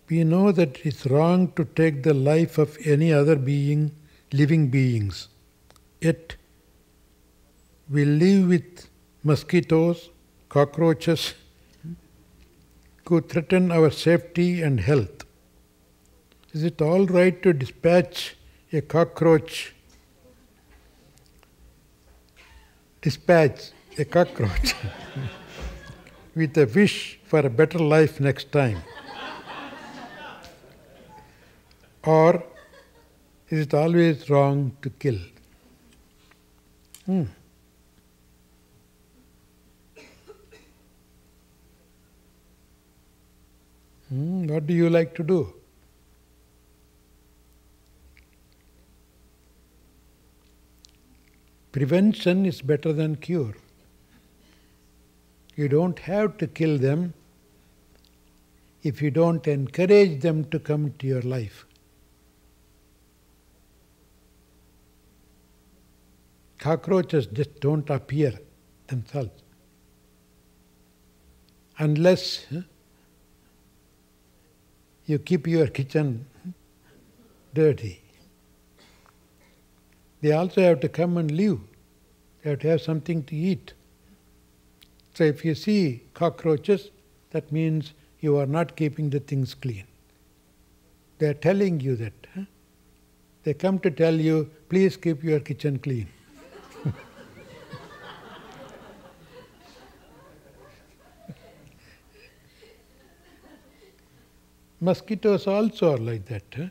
We know that it's wrong to take the life of any other being, living beings. Yet, we live with mosquitoes, cockroaches, who threaten our safety and health. Is it all right to dispatch a cockroach with a wish for a better life next time? Or is it always wrong to kill? What do you like to do? Prevention is better than cure. You don't have to kill them if you don't encourage them to come to your life. Cockroaches just don't appear themselves unless you keep your kitchen dirty. They also have to come and live. They have to have something to eat. So if you see cockroaches, that means you are not keeping the things clean. They are telling you that. They come to tell you, please keep your kitchen clean. Mosquitoes also are like that.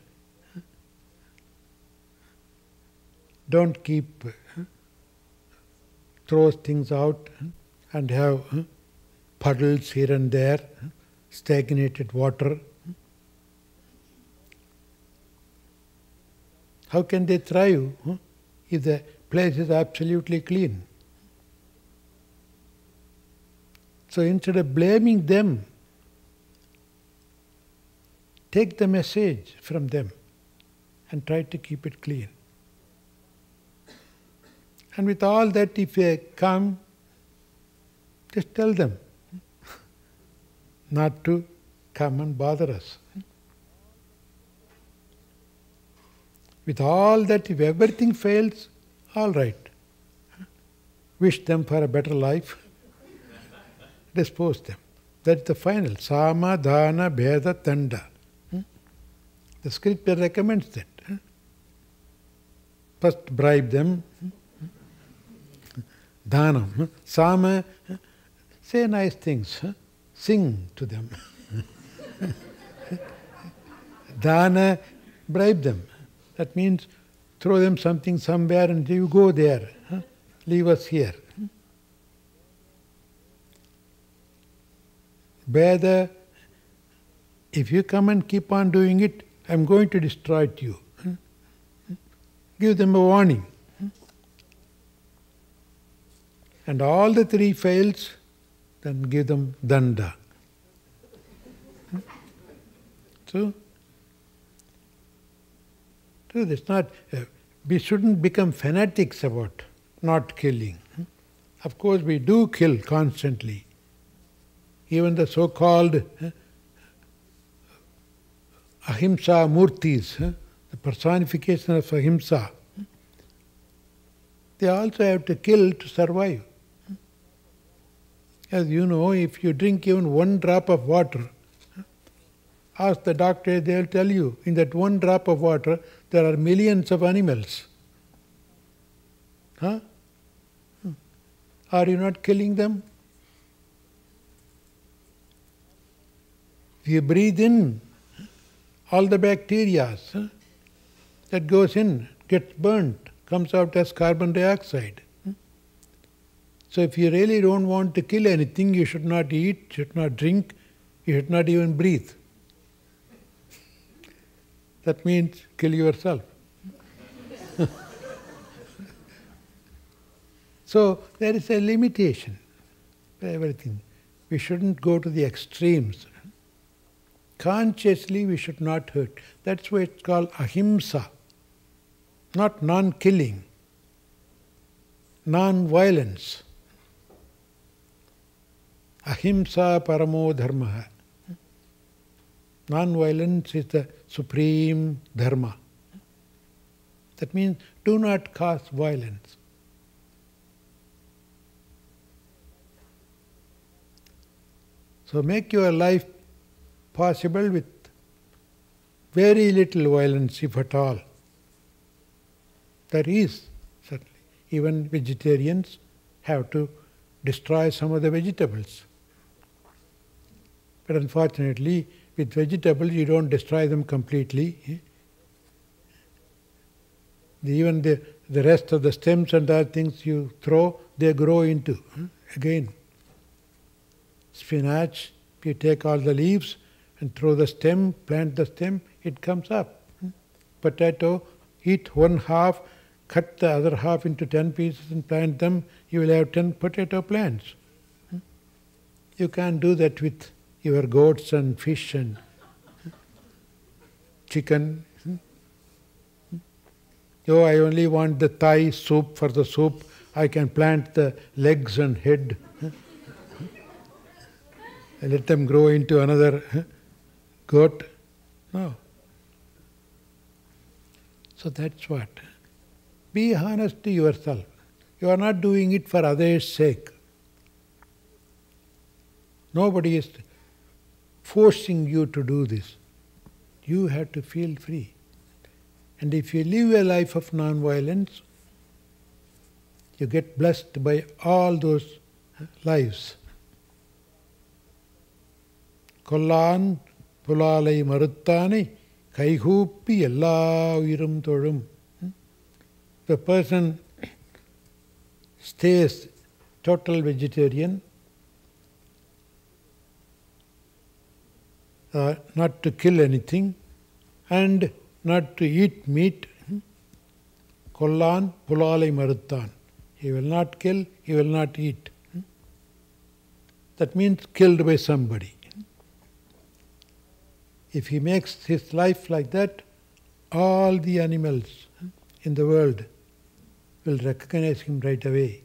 Don't keep, throws things out and have puddles here and there, stagnated water. How can they thrive if the place is absolutely clean? So instead of blaming them, take the message from them and try to keep it clean. And with all that, if they come, just tell them not to come and bother us. With all that, if everything fails, all right. Wish them for a better life. Dispose them. That's the final. Sama, Dhana, Bheda, Tanda. The scripture recommends that. First bribe them. Dhanam. Sama, say nice things. Sing to them. Dhana, bribe them. That means throw them something somewhere and you go there. Leave us here. Bheda, if you come and keep on doing it, I'm going to destroy you. Give them a warning. And all the three fails, then give them danda. So it's not, we shouldn't become fanatics about not killing. Of course, we do kill constantly. Even the so-called ahimsa murtis, the personification of ahimsa, they also have to kill to survive. As you know, if you drink even one drop of water, ask the doctor, they'll tell you, in that one drop of water, there are millions of animals. Are you not killing them? If you breathe in, all the bacteria that goes in, gets burnt, comes out as carbon dioxide. So if you really don't want to kill anything, you should not eat, should not drink, you should not even breathe. That means kill yourself. So there is a limitation for everything. We shouldn't go to the extremes. Consciously we should not hurt. That's why it's called ahimsa, not non-killing, non-violence. Ahimsa paramo dharmaha. Non-violence is the supreme dharma. That means do not cause violence. So make your life possible with very little violence, if at all. There is, certainly. Even vegetarians have to destroy some of the vegetables. But unfortunately, with vegetables you don't destroy them completely. Even the rest of the stems and other things you throw, they grow into. Again, spinach, if you take all the leaves and throw the stem, plant the stem, it comes up. Potato, eat one half, cut the other half into 10 pieces and plant them, you will have 10 potato plants. You can't do that with your goats and fish and chicken. Oh, I only want the thigh soup for the soup. I can plant the legs and head. I let them grow into another goat. No. So that's what. Be honest to yourself. You are not doing it for others' sake. Nobody is forcing you to do this. You have to feel free. And if you live a life of non-violence, you get blessed by all those lives. Kollan pulalai maruttani kaihuppi ella uyirum tozhum. The person stays total vegetarian, not to kill anything, and not to eat meat. Kollan pulalai maruttan. He will not kill, he will not eat. That means killed by somebody. If he makes his life like that, all the animals in the world will recognize him right away.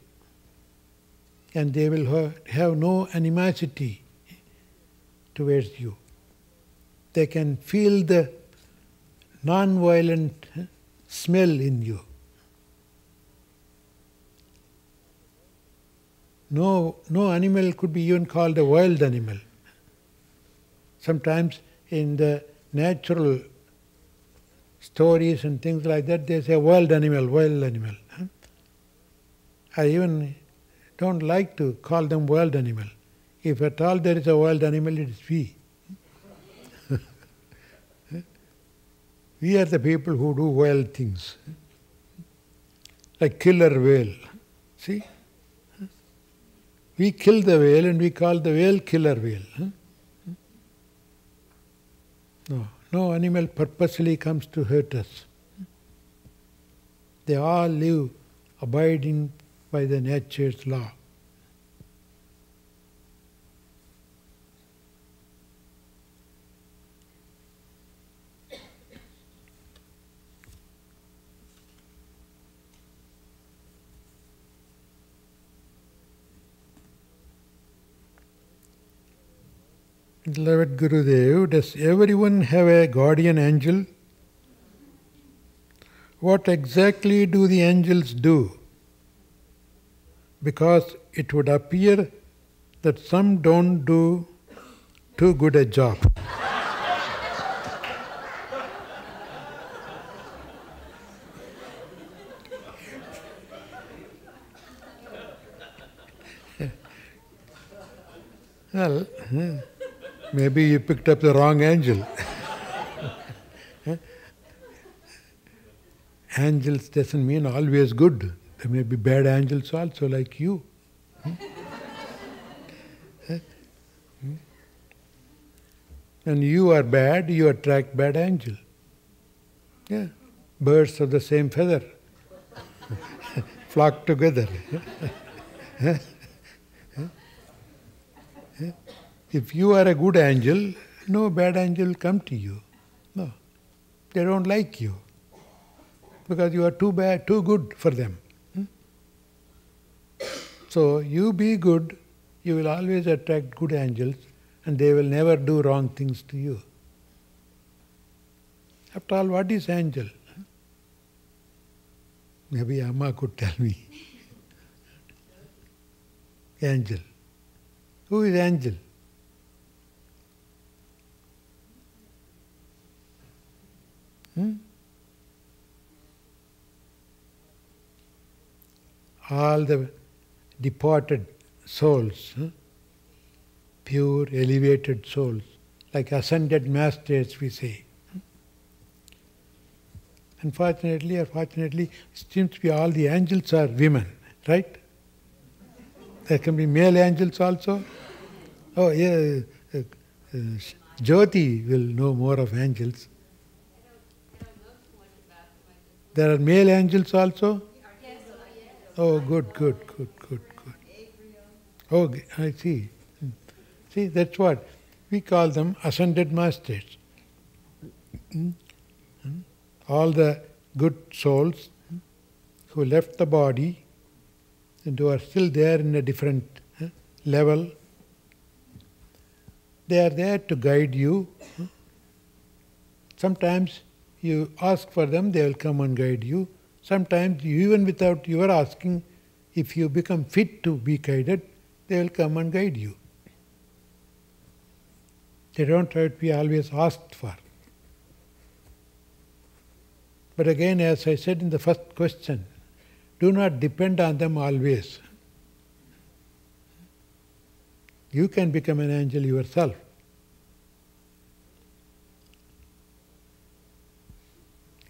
And they will have no animosity towards you. They can feel the non-violent smell in you. No animal could be even called a wild animal. Sometimes in the natural stories and things like that, they say wild animal, wild animal. I even don't like to call them wild animal. If at all there is a wild animal, it is we. We are the people who do wild things. Like killer whale. See? We kill the whale and we call the whale killer whale. No animal purposely comes to hurt us. They all live abiding by the nature's law. Beloved Gurudev, does everyone have a guardian angel? What exactly do the angels do? Because it would appear that some don't do too good a job. Well, maybe you picked up the wrong angel. Angels doesn't mean always good. There may be bad angels also, like you. And you are bad, you attract bad angel. Yeah, birds of the same feather flock together. If you are a good angel, no bad angel will come to you. No, they don't like you because you are too bad, too good for them. So you be good, you will always attract good angels and they will never do wrong things to you. After all, what is angel? Maybe Amma could tell me. Angel. Who is angel? All the departed souls, pure, elevated souls, like ascended masters, we say. Unfortunately or fortunately, it seems to be all the angels are women, right? There can be male angels also. Oh, yeah, Jyoti will know more of angels. There are male angels also? Oh, good. Oh, I see. See, that's what. We call them ascended masters. All the good souls who left the body and who are still there in a different level, they are there to guide you. Sometimes you ask for them, they will come and guide you. Sometimes, even without your asking, if you become fit to be guided, they will come and guide you. They don't have to be always asked for. But again, as I said in the first question, do not depend on them always. You can become an angel yourself.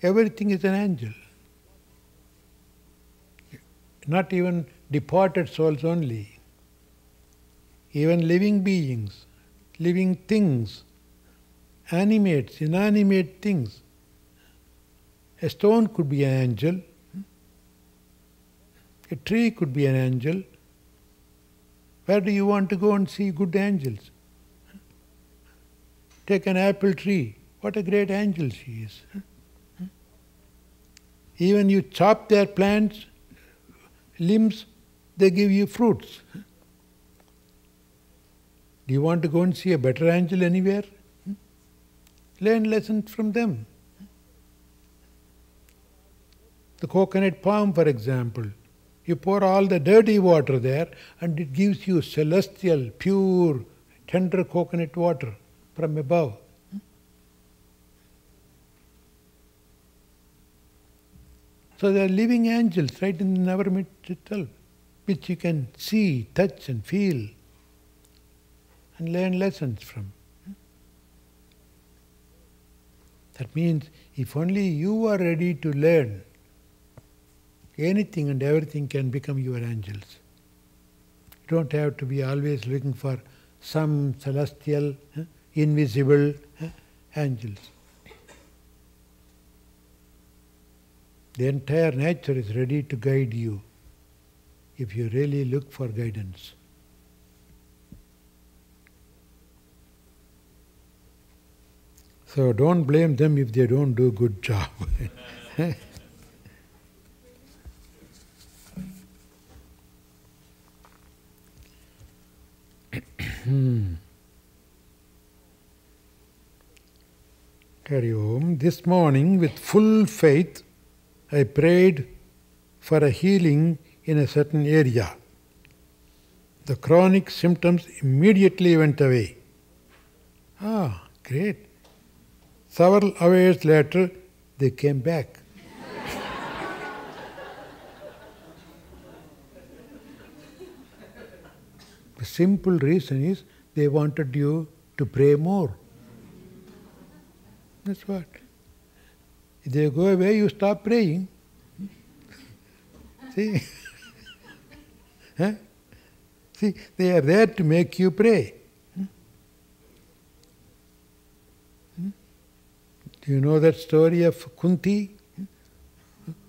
Everything is an angel. Not even departed souls only. Even living beings, living things, animates, inanimate things. A stone could be an angel. A tree could be an angel. Where do you want to go and see good angels? Take an apple tree. What a great angel she is. Even you chop their plants, limbs, they give you fruits. Do you want to go and see a better angel anywhere? Learn lessons from them. The coconut palm, for example, you pour all the dirty water there and it gives you celestial, pure, tender coconut water from above. So they are living angels right in our midst itself, which you can see, touch and feel and learn lessons from. That means if only you are ready to learn, anything and everything can become your angels. You don't have to be always looking for some celestial, invisible angels. The entire nature is ready to guide you if you really look for guidance. So don't blame them if they don't do a good job. Hari Om. This morning, with full faith, I prayed for a healing in a certain area. The chronic symptoms immediately went away. Ah, great. Several hours later, they came back. The simple reason is they wanted you to pray more. That's what. If they go away, you stop praying. See? Huh? See, they are there to make you pray. Do you know that story of Kunti,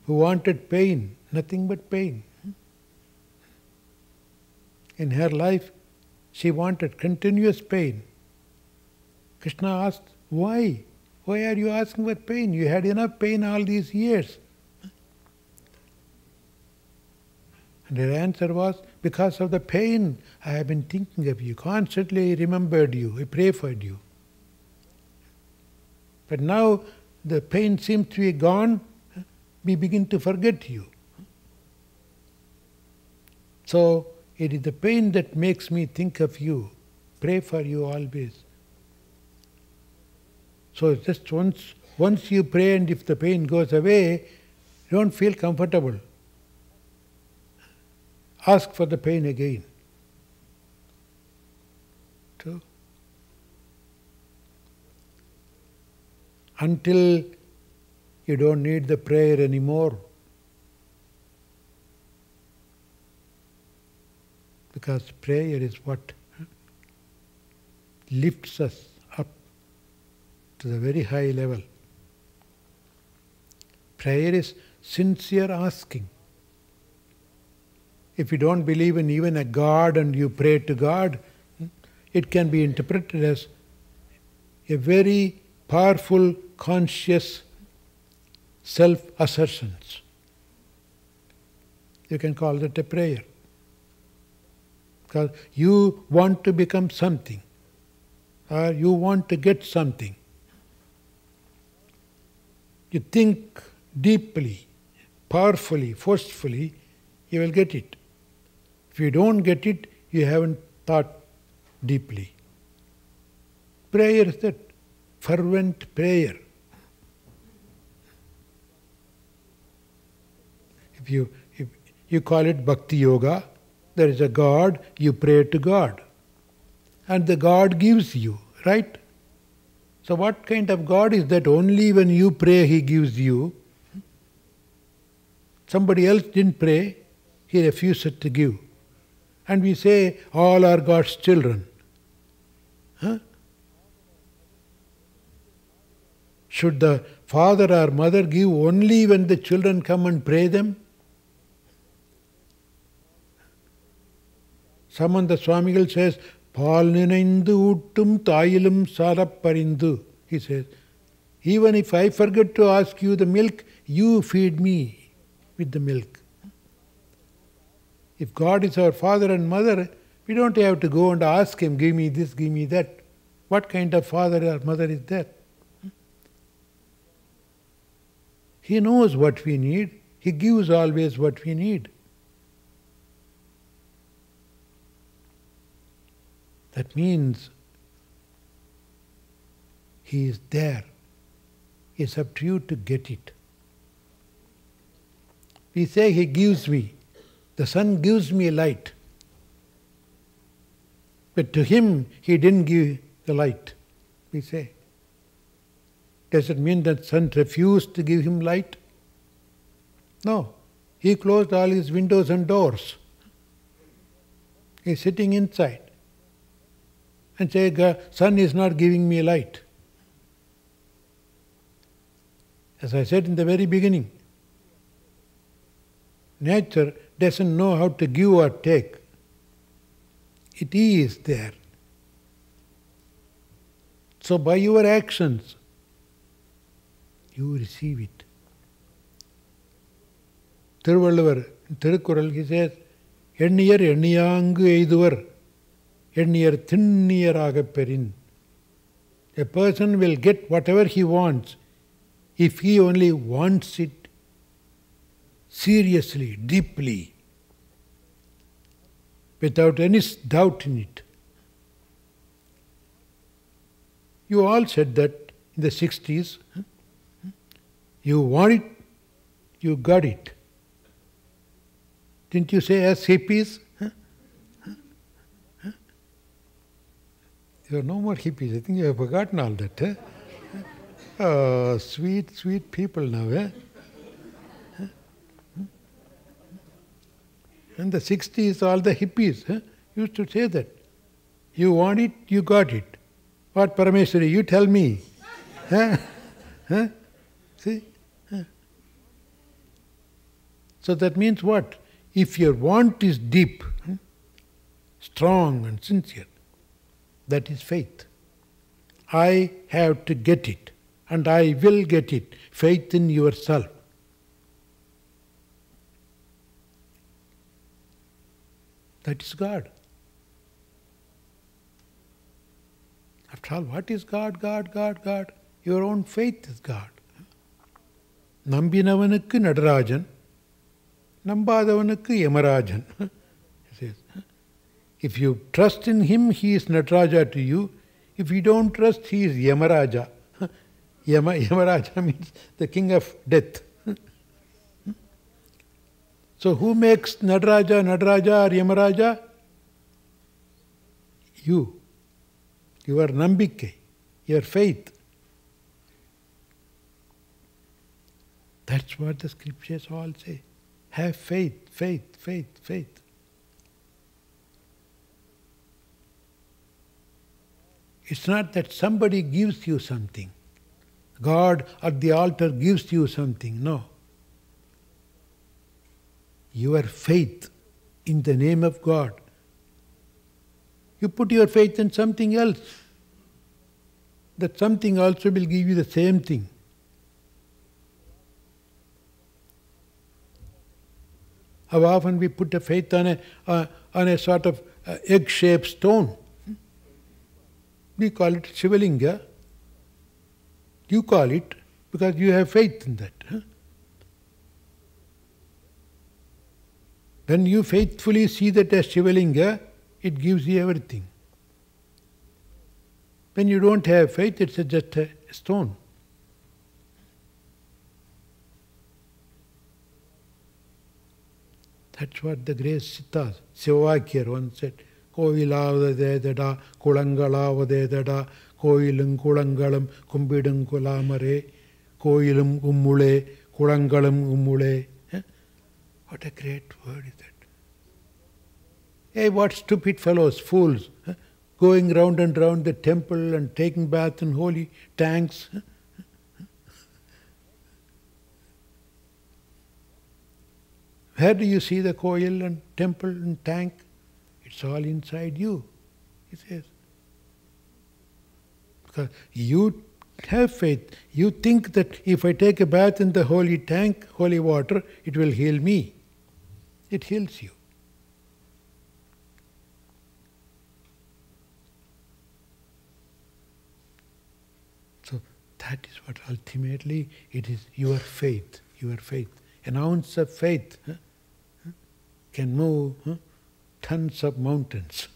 who wanted pain, nothing but pain? In her life, she wanted continuous pain. Krishna asked, why? Why are you asking for pain? You had enough pain all these years. And her answer was, because of the pain, I have been thinking of you. Constantly I remembered you. I prayed for you. But now the pain seems to be gone, we begin to forget you. So, it is the pain that makes me think of you, pray for you always. So just once you pray, and if the pain goes away, you don't feel comfortable. Ask for the pain again. So, until you don't need the prayer anymore, because prayer is what lifts us up to the very high level. Prayer is sincere asking. If you don't believe in even a God and you pray to God, it can be interpreted as a very powerful, conscious self-assertions. You can call that a prayer. Because you want to become something, or you want to get something. You think deeply, powerfully, forcefully, you will get it. If you don't get it, you haven't thought deeply. Prayer is that fervent prayer. If you call it Bhakti Yoga, there is a God, you pray to God. And the God gives you, right? So what kind of God is that only when you pray He gives you? Somebody else didn't pray, He refuses to give. And we say, all are God's children. Huh? Should the father or mother give only when the children come and pray them? Samantha Swamigal says, Paal ninaindu uttum thayilum saraparindu. He says, even if I forget to ask you the milk, you feed me with the milk. If God is our father and mother, we don't have to go and ask Him, give me this, give me that. What kind of father or mother is that? He knows what we need. He gives always what we need. That means He is there. It's up to you to get it. We say He gives me. The sun gives me light. But to Him, He didn't give the light, we say. Does it mean that sun refused to give him light? No. He closed all his windows and doors. He's sitting inside and saying, sun is not giving me light. As I said in the very beginning, nature doesn't know how to give or take. It is there. So by your actions, you receive it. Thiruvalluvar, in Thirukkural, he says, Enniyar enniyangu eiduvar, enniyar thinniyaraga perin. A person will get whatever he wants if he only wants it seriously, deeply, without any doubt in it. You all said that in the 60s. You want it, you got it. Didn't you say as hippies? There are no more hippies. I think you have forgotten all that. Oh, sweet, sweet people now. In the 60s, all the hippies used to say that. You want it, you got it. What, Parameshwari, you tell me. See? So that means what? If your want is deep, strong and sincere, that is faith. I have to get it, and I will get it. Faith in yourself. That is God. After all, what is God, God, God, God? Your own faith is God. Nambinavanukku Nadarajan, Nambadavanukku Yamarajan. He says, if you trust in him, he is Nataraja to you. If you don't trust, he is Yamaraja. Yamaraja means the king of death. So who makes Nataraja or Yamaraja? You. Your Nambikke, your faith. That's what the scriptures all say. Have faith, faith, faith, faith. It's not that somebody gives you something. God at the altar gives you something. No. Your faith in the name of God. You put your faith in something else. That something also will give you the same thing. How often we put a faith on a sort of egg-shaped stone. We call it Shivalinga. You call it because you have faith in that. When you faithfully see that as Shivalinga, it gives you everything. When you don't have faith, it's just a stone. That's what the great Sittas, Sivakiyar once said. Kovilavadedada, Kulangalavadedada, Koilum Kulangalam, Kumbidum Kulamare, Koilum Umule, Kulangalam Umule. What a great word is that. Hey, what stupid fellows, fools, going round and round the temple and taking bath in holy tanks. Where do you see the koil and temple and tank? It's all inside you, he says. Because you have faith. You think that if I take a bath in the holy tank, holy water, it will heal me. It heals you. So that is what ultimately it is, your faith, your faith. An ounce of faith can move tons of mountains.